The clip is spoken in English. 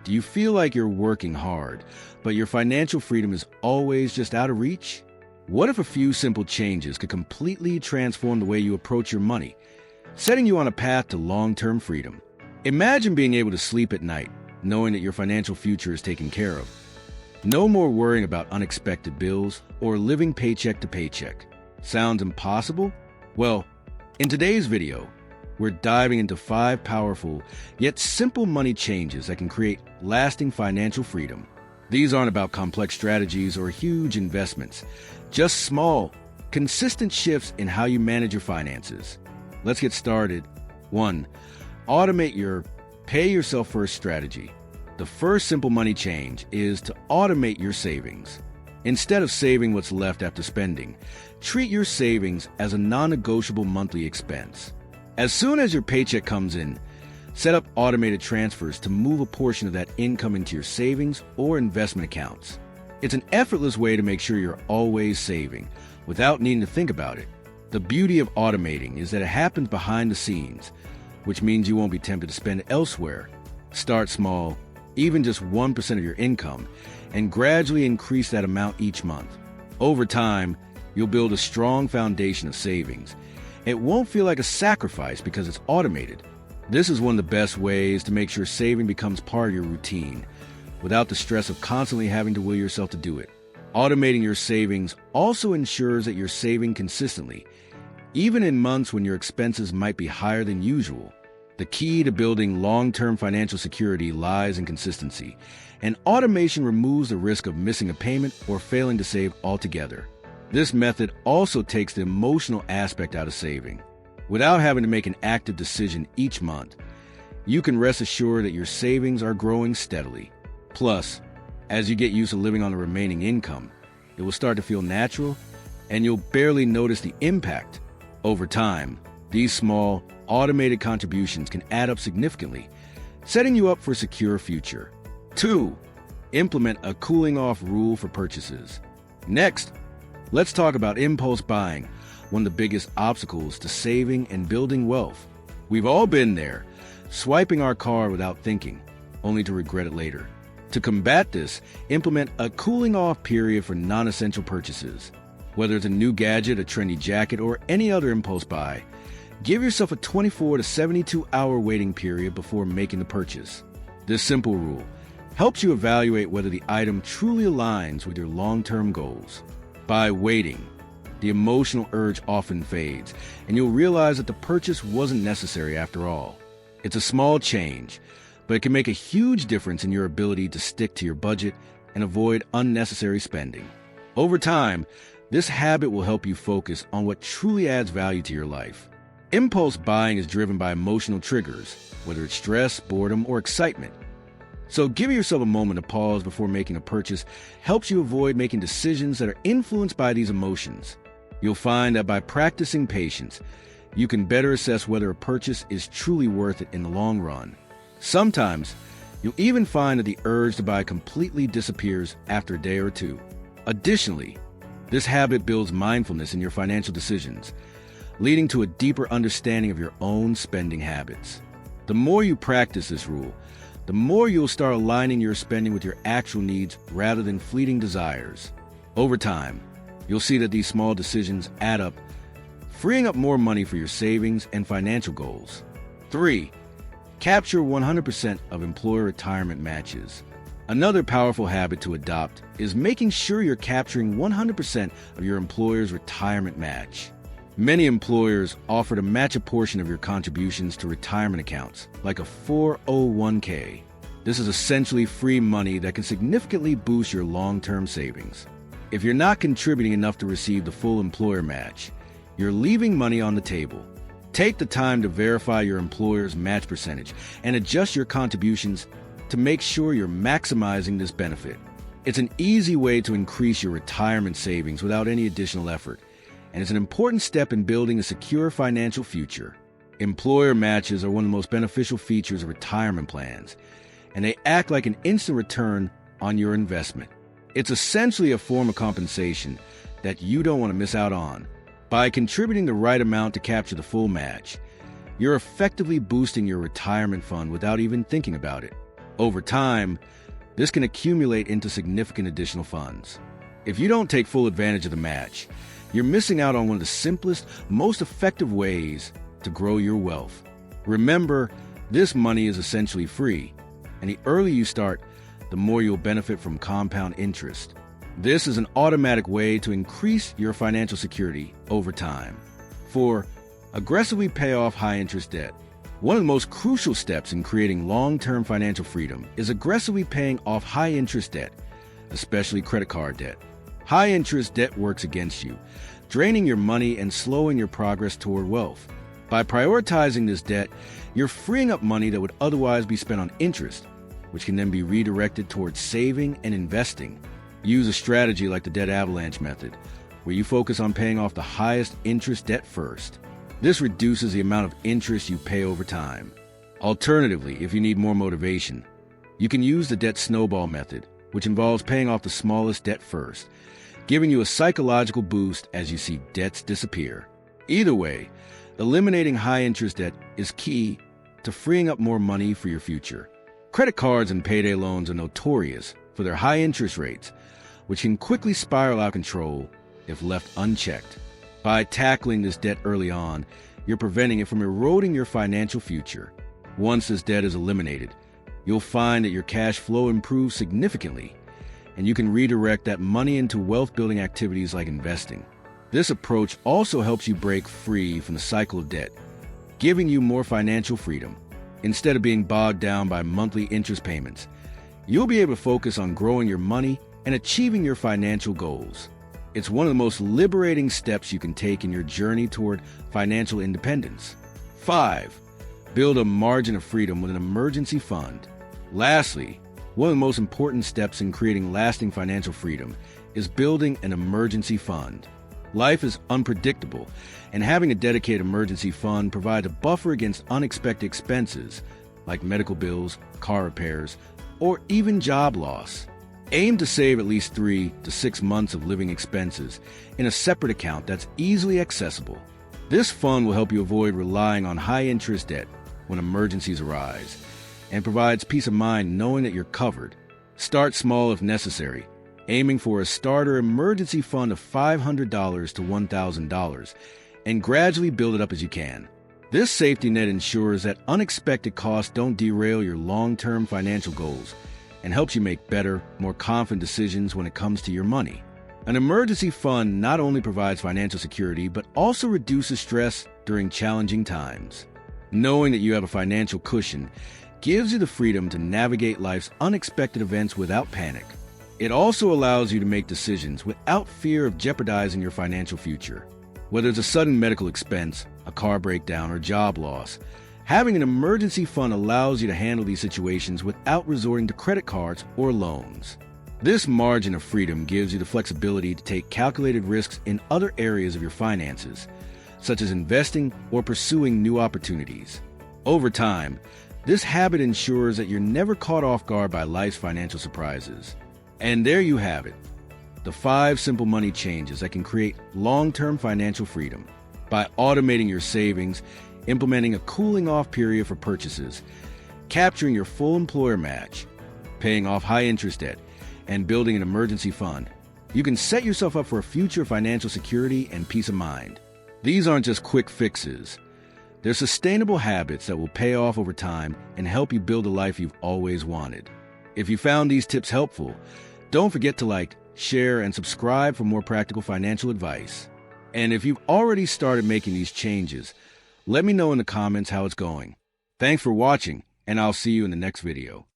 Do you feel like you're working hard, but your financial freedom is always just out of reach? What if a few simple changes could completely transform the way you approach your money, setting you on a path to long-term freedom? Imagine being able to sleep at night, knowing that your financial future is taken care of. No more worrying about unexpected bills or living paycheck to paycheck. Sounds impossible? Well, in today's video, we're diving into 5 powerful yet simple money changes that can create lasting financial freedom. These aren't about complex strategies or huge investments, just small, consistent shifts in how you manage your finances. Let's get started. 1. Automate your pay yourself first strategy. The first simple money change is to automate your savings. Instead of saving what's left after spending, treat your savings as a non-negotiable monthly expense. As soon as your paycheck comes in, set up automated transfers to move a portion of that income into your savings or investment accounts. It's an effortless way to make sure you're always saving without needing to think about it. The beauty of automating is that it happens behind the scenes, which means you won't be tempted to spend it elsewhere. Start small, even just 1% of your income, and gradually increase that amount each month. Over time, you'll build a strong foundation of savings. It won't feel like a sacrifice because it's automated. This is one of the best ways to make sure saving becomes part of your routine, without the stress of constantly having to will yourself to do it. Automating your savings also ensures that you're saving consistently, even in months when your expenses might be higher than usual. The key to building long-term financial security lies in consistency, and automation removes the risk of missing a payment or failing to save altogether. This method also takes the emotional aspect out of saving. Without having to make an active decision each month, you can rest assured that your savings are growing steadily. Plus, as you get used to living on the remaining income, it will start to feel natural, and you'll barely notice the impact. Over time, these small, automated contributions can add up significantly, setting you up for a secure future. 2. Implement a cooling-off rule for purchases. Next, let's talk about impulse buying, one of the biggest obstacles to saving and building wealth. We've all been there, swiping our card without thinking, only to regret it later. To combat this, implement a cooling-off period for non-essential purchases. Whether it's a new gadget, a trendy jacket, or any other impulse buy, give yourself a 24 to 72-hour waiting period before making the purchase. This simple rule helps you evaluate whether the item truly aligns with your long-term goals. By waiting, the emotional urge often fades, and you'll realize that the purchase wasn't necessary after all. It's a small change, but it can make a huge difference in your ability to stick to your budget and avoid unnecessary spending. Over time, this habit will help you focus on what truly adds value to your life. Impulse buying is driven by emotional triggers, whether it's stress, boredom, or excitement. So giving yourself a moment to pause before making a purchase helps you avoid making decisions that are influenced by these emotions. You'll find that by practicing patience, you can better assess whether a purchase is truly worth it in the long run. Sometimes, you'll even find that the urge to buy completely disappears after a day or two. Additionally, this habit builds mindfulness in your financial decisions, leading to a deeper understanding of your own spending habits. The more you practice this rule, the more you'll start aligning your spending with your actual needs rather than fleeting desires. Over time, you'll see that these small decisions add up, freeing up more money for your savings and financial goals. 3. Capture 100% of employer retirement matches. Another powerful habit to adopt is making sure you're capturing 100% of your employer's retirement match. Many employers offer to match a portion of your contributions to retirement accounts, like a 401k. This is essentially free money that can significantly boost your long-term savings. If you're not contributing enough to receive the full employer match, you're leaving money on the table. Take the time to verify your employer's match percentage and adjust your contributions to make sure you're maximizing this benefit. It's an easy way to increase your retirement savings without any additional effort, and it's an important step in building a secure financial future. Employer matches are one of the most beneficial features of retirement plans, and they act like an instant return on your investment. It's essentially a form of compensation that you don't want to miss out on. By contributing the right amount to capture the full match, you're effectively boosting your retirement fund without even thinking about it. Over time, this can accumulate into significant additional funds. If you don't take full advantage of the match, you're missing out on one of the simplest, most effective ways to grow your wealth. Remember, this money is essentially free, and the earlier you start, the more you'll benefit from compound interest. This is an automatic way to increase your financial security over time. 4. Aggressively pay off high-interest debt. One of the most crucial steps in creating long-term financial freedom is aggressively paying off high-interest debt, especially credit card debt. High-interest debt works against you, draining your money and slowing your progress toward wealth. By prioritizing this debt, you're freeing up money that would otherwise be spent on interest, which can then be redirected towards saving and investing. Use a strategy like the debt avalanche method, where you focus on paying off the highest interest debt first. This reduces the amount of interest you pay over time. Alternatively, if you need more motivation, you can use the debt snowball method, which involves paying off the smallest debt first, giving you a psychological boost as you see debts disappear. Either way, eliminating high-interest debt is key to freeing up more money for your future. Credit cards and payday loans are notorious for their high interest rates, which can quickly spiral out of control if left unchecked. By tackling this debt early on, you're preventing it from eroding your financial future. Once this debt is eliminated, you'll find that your cash flow improves significantly, and you can redirect that money into wealth-building activities like investing. This approach also helps you break free from the cycle of debt, giving you more financial freedom. Instead of being bogged down by monthly interest payments, you'll be able to focus on growing your money and achieving your financial goals. It's one of the most liberating steps you can take in your journey toward financial independence. 5. Build a margin of freedom with an emergency fund. Lastly, one of the most important steps in creating lasting financial freedom is building an emergency fund. Life is unpredictable, and having a dedicated emergency fund provides a buffer against unexpected expenses like medical bills, car repairs, or even job loss. Aim to save at least 3 to 6 months of living expenses in a separate account that's easily accessible. This fund will help you avoid relying on high-interest debt when emergencies arise, and provides peace of mind knowing that you're covered. Start small if necessary, aiming for a starter emergency fund of $500 to $1,000, and gradually build it up as you can. This safety net ensures that unexpected costs don't derail your long-term financial goals and helps you make better, more confident decisions when it comes to your money. An emergency fund not only provides financial security, but also reduces stress during challenging times. Knowing that you have a financial cushion gives you the freedom to navigate life's unexpected events without panic. It also allows you to make decisions without fear of jeopardizing your financial future. Whether it's a sudden medical expense, a car breakdown, or job loss, having an emergency fund allows you to handle these situations without resorting to credit cards or loans. This margin of freedom gives you the flexibility to take calculated risks in other areas of your finances, such as investing or pursuing new opportunities. Over time, this habit ensures that you're never caught off guard by life's financial surprises. And there you have it, the 5 simple money changes that can create long-term financial freedom. By automating your savings, implementing a cooling-off period for purchases, capturing your full employer match, paying off high-interest debt, and building an emergency fund, you can set yourself up for a future of financial security and peace of mind. These aren't just quick fixes. They're sustainable habits that will pay off over time and help you build a life you've always wanted. If you found these tips helpful, don't forget to like, share, and subscribe for more practical financial advice. And if you've already started making these changes, let me know in the comments how it's going. Thanks for watching, and I'll see you in the next video.